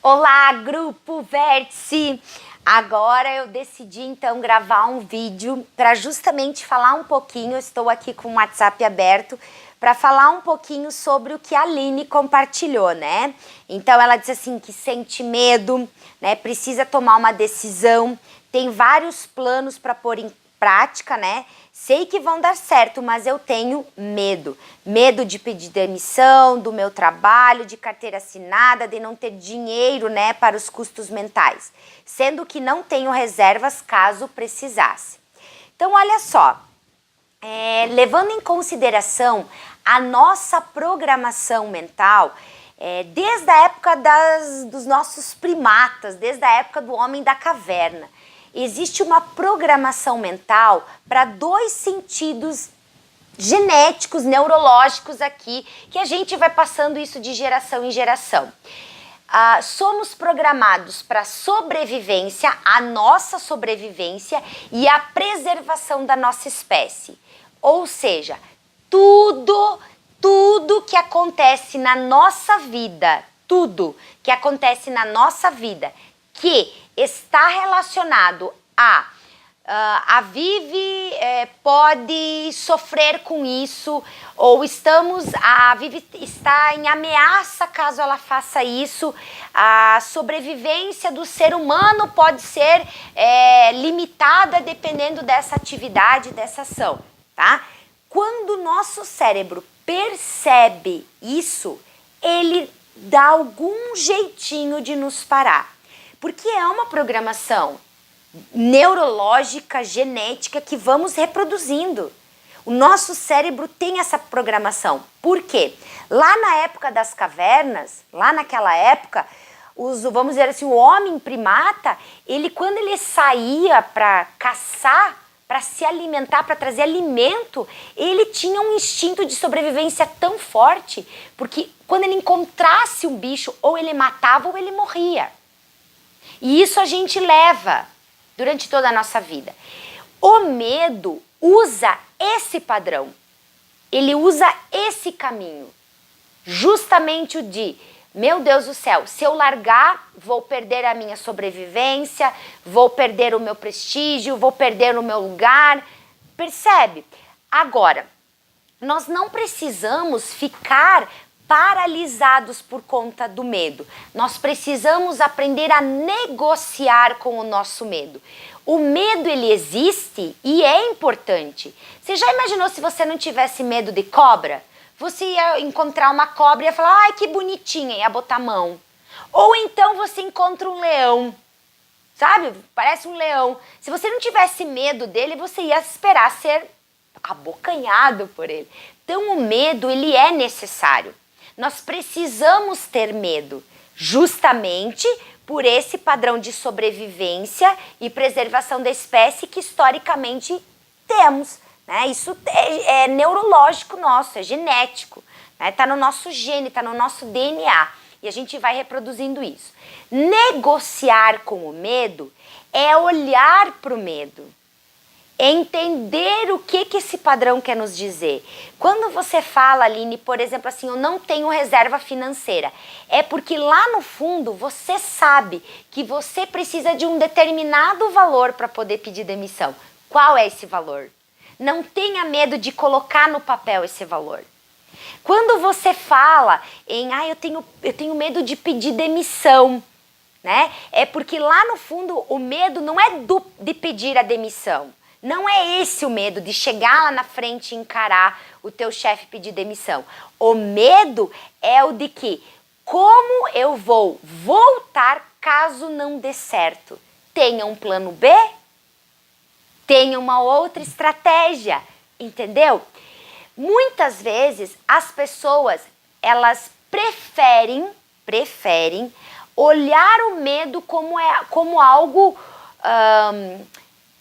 Olá, Grupo Vértice! Agora eu decidi então gravar um vídeo para justamente falar um pouquinho, eu estou aqui com o WhatsApp aberto, para falar um pouquinho sobre o que a Aline compartilhou, né? Então ela disse assim que sente medo, né? Precisa tomar uma decisão, tem vários planos para pôr em prática, né? Sei que vão dar certo, mas eu tenho medo. Medo de pedir demissão, do meu trabalho, de carteira assinada, de não ter dinheiro, né, para os custos mentais. Sendo que não tenho reservas caso precisasse. Então, olha só. Levando em consideração a nossa programação mental, desde a época dos nossos primatas, desde a época do homem da caverna, existe uma programação mental para dois sentidos genéticos, neurológicos aqui, que a gente vai passando isso de geração em geração. Somos programados para sobrevivência, a nossa sobrevivência e a preservação da nossa espécie. Ou seja, tudo que acontece na nossa vida, que está relacionado a Vivi pode sofrer com isso, ou a Vivi está em ameaça caso ela faça isso, a sobrevivência do ser humano pode ser limitada dependendo dessa atividade, dessa ação, tá? Quando o nosso cérebro percebe isso, ele dá algum jeitinho de nos parar, porque é uma programação neurológica, genética que vamos reproduzindo. O nosso cérebro tem essa programação. Por quê? Lá na época das cavernas, lá naquela época, vamos dizer assim, o homem primata, quando ele saía para caçar, para se alimentar, para trazer alimento, ele tinha um instinto de sobrevivência tão forte, porque quando ele encontrasse um bicho, ou ele matava ou ele morria. E isso a gente leva durante toda a nossa vida. O medo usa esse padrão, ele usa esse caminho, justamente o de, meu Deus do céu, se eu largar, vou perder a minha sobrevivência, vou perder o meu prestígio, vou perder o meu lugar, percebe? Agora, nós não precisamos ficar paralisados por conta do medo. Nós precisamos aprender a negociar com o nosso medo. O medo, ele existe e é importante. Você já imaginou se você não tivesse medo de cobra? Você ia encontrar uma cobra e ia falar, ai, que bonitinha, ia botar a mão. Ou então você encontra um leão, sabe? Parece um leão. Se você não tivesse medo dele, você ia esperar ser abocanhado por ele. Então o medo, ele é necessário. Nós precisamos ter medo, justamente por esse padrão de sobrevivência e preservação da espécie que historicamente temos, né? Isso é neurológico nosso, é genético, né? Tá no nosso gene, está no nosso DNA e a gente vai reproduzindo isso. Negociar com o medo é olhar para o medo. Entender o que esse padrão quer nos dizer. Quando você fala, Aline, por exemplo, assim, eu não tenho reserva financeira, é porque lá no fundo você sabe que você precisa de um determinado valor para poder pedir demissão. Qual é esse valor? Não tenha medo de colocar no papel esse valor. Quando você fala em, eu tenho medo de pedir demissão, né? É porque lá no fundo o medo não é de pedir a demissão. Não é esse o medo de chegar lá na frente e encarar o teu chefe pedir demissão. O medo é o de que, como eu vou voltar caso não dê certo? Tenha um plano B? Tenha uma outra estratégia, entendeu? Muitas vezes as pessoas, elas preferem olhar o medo como algo...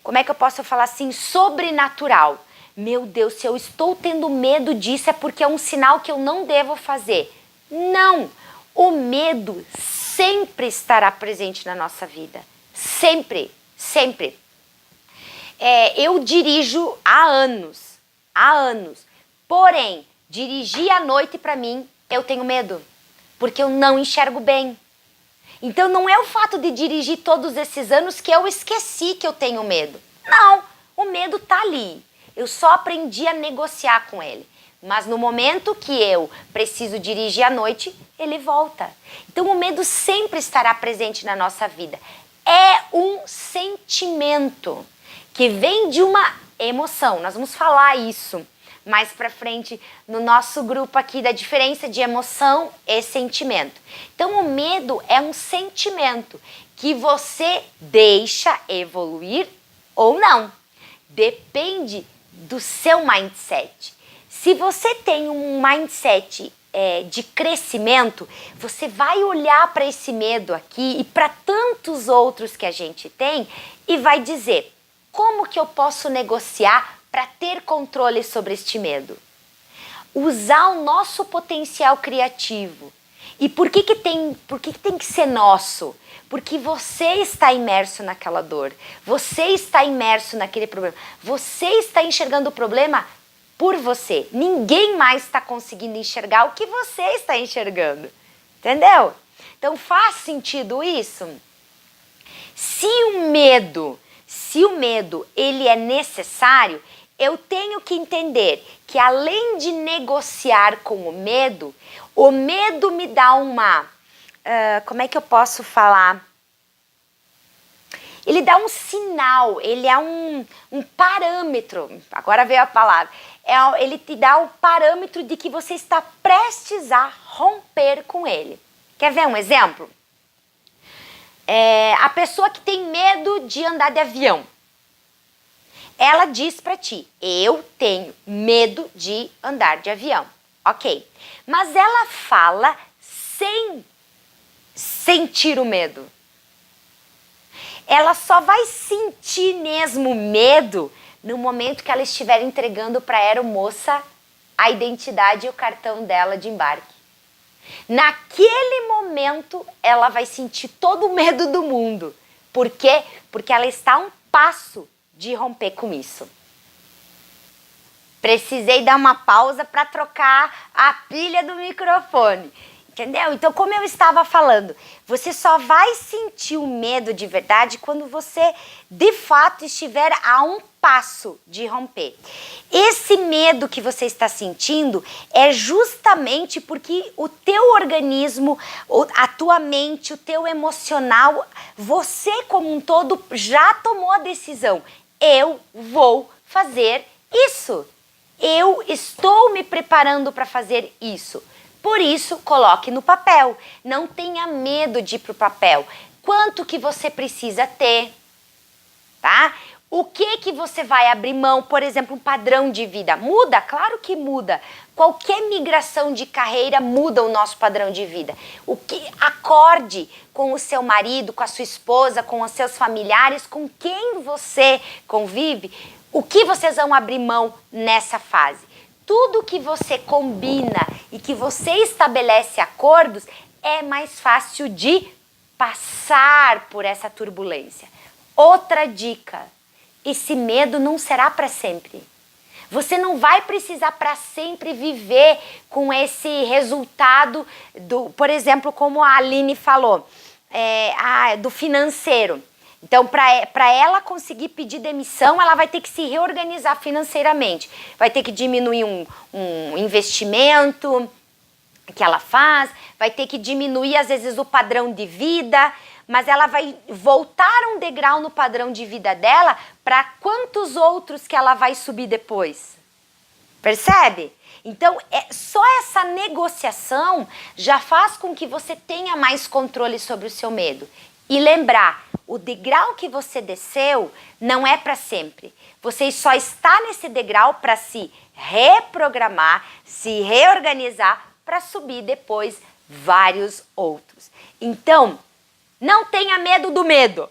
como é que eu posso falar assim, sobrenatural. Meu Deus, se eu estou tendo medo disso é porque é um sinal que eu não devo fazer. Não, o medo sempre estará presente na nossa vida. Sempre, sempre. Eu dirijo há anos. Porém, dirigir à noite para mim, eu tenho medo, porque eu não enxergo bem. Então não é o fato de dirigir todos esses anos que eu esqueci que eu tenho medo. Não, o medo tá ali. Eu só aprendi a negociar com ele. Mas no momento que eu preciso dirigir à noite, ele volta. Então o medo sempre estará presente na nossa vida. É um sentimento que vem de uma emoção. Nós vamos falar isso mais pra frente no nosso grupo aqui da diferença de emoção e sentimento. Então o medo é um sentimento que você deixa evoluir ou não. Depende do seu mindset. Se você tem um mindset de crescimento, você vai olhar para esse medo aqui e para tantos outros que a gente tem e vai dizer: como que eu posso negociar para ter controle sobre este medo? Usar o nosso potencial criativo. E por que tem que ser nosso? Porque você está imerso naquela dor, você está imerso naquele problema, você está enxergando o problema por você. Ninguém mais está conseguindo enxergar o que você está enxergando. Entendeu? Então faz sentido isso? Se o medo ele é necessário, eu tenho que entender que além de negociar com o medo me dá uma... como é que eu posso falar? Ele dá um sinal, ele é um parâmetro, agora veio a palavra, ele te dá o parâmetro de que você está prestes a romper com ele. Quer ver um exemplo? A pessoa que tem medo de andar de avião, ela diz pra ti: eu tenho medo de andar de avião. Ok, mas ela fala sem sentir o medo. Ela só vai sentir mesmo medo no momento que ela estiver entregando para a aeromoça a identidade e o cartão dela de embarque. Naquele momento, ela vai sentir todo o medo do mundo. Por quê? Porque ela está a um passo de romper com isso. Precisei dar uma pausa para trocar a pilha do microfone. Entendeu? Então, como eu estava falando, você só vai sentir o medo de verdade quando você, de fato, estiver a um passo de romper. Esse medo que você está sentindo é justamente porque o teu organismo, a tua mente, o teu emocional, você como um todo já tomou a decisão. Eu vou fazer isso. Eu estou me preparando para fazer isso. Por isso, coloque no papel. Não tenha medo de ir para o papel. Quanto que você precisa ter, tá? O que você vai abrir mão? Por exemplo, um padrão de vida. Muda? Claro que muda. Qualquer migração de carreira muda o nosso padrão de vida. Acorde com o seu marido, com a sua esposa, com os seus familiares, com quem você convive. O que vocês vão abrir mão nessa fase? Tudo que você combina e que você estabelece acordos é mais fácil de passar por essa turbulência. Outra dica: esse medo não será para sempre. Você não vai precisar para sempre viver com esse resultado, por exemplo, como a Aline falou, do financeiro. Então, para ela conseguir pedir demissão, ela vai ter que se reorganizar financeiramente. Vai ter que diminuir um investimento que ela faz, vai ter que diminuir, às vezes, o padrão de vida, mas ela vai voltar um degrau no padrão de vida dela para quantos outros que ela vai subir depois. Percebe? Então, só essa negociação já faz com que você tenha mais controle sobre o seu medo. E lembrar, o degrau que você desceu não é para sempre. Você só está nesse degrau para se reprogramar, se reorganizar para subir depois vários outros. Então, não tenha medo do medo.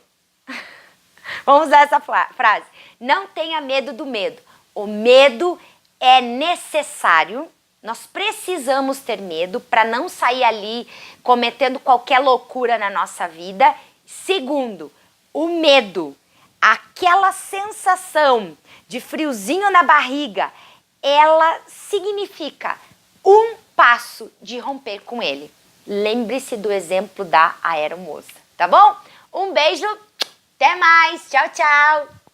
Vamos usar essa frase. Não tenha medo do medo. O medo é necessário. Nós precisamos ter medo para não sair ali cometendo qualquer loucura na nossa vida. Segundo, o medo, aquela sensação de friozinho na barriga, ela significa um passo de romper com ele. lembre-se do exemplo da aeromoça, tá bom? Um beijo, até mais, tchau, tchau!